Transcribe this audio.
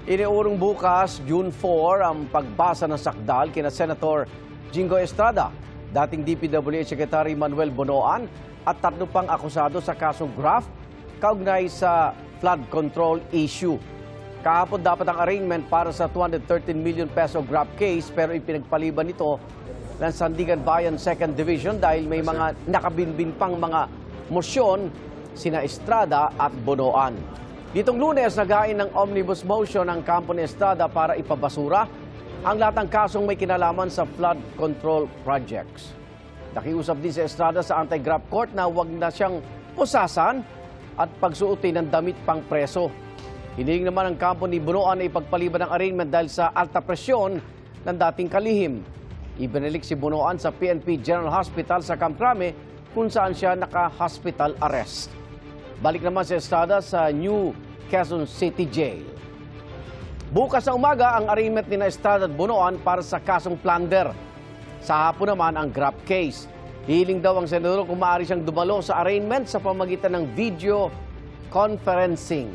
Iniurong bukas, June 4, ang pagbasa ng sakdal kina Senator Jingo Estrada, dating DPWH Secretary Manuel Bonoan at 3 pang akusado sa kasong graft kaugnay sa flood control issue. Kahapon dapat ang arraignment para sa 213 million peso graft case pero ipinagpaliban ito ng Sandigan Bayan 2nd Division dahil may mga nakabinbin pang mga mosyon sina Estrada at Bonoan. Ditong Lunes, naghain ng omnibus motion ang kampo ni Estrada para ipabasura ang lahat ng kasong may kinalaman sa flood control projects. Nakiusap din si Estrada sa anti-graft court na huwag na siyang pusasan at pagsuotin ng damit pang preso. Hiniling naman ang kampo ni Bonoan na ipagpaliban ng arraignment dahil sa alta presyon ng dating kalihim. Ibinalik si Bonoan sa PNP General Hospital sa Camp Crame kung saan siya naka-hospital arrest. Balik naman si Estrada sa New Quezon City Jail. Bukas na umaga ang arraignment ni Estrada at Bonoan para sa kasong plunder. Sa hapon naman ang graft case. Hiling daw ang senador kung maaari siyang dumalo sa arraignment sa pamagitan ng video conferencing.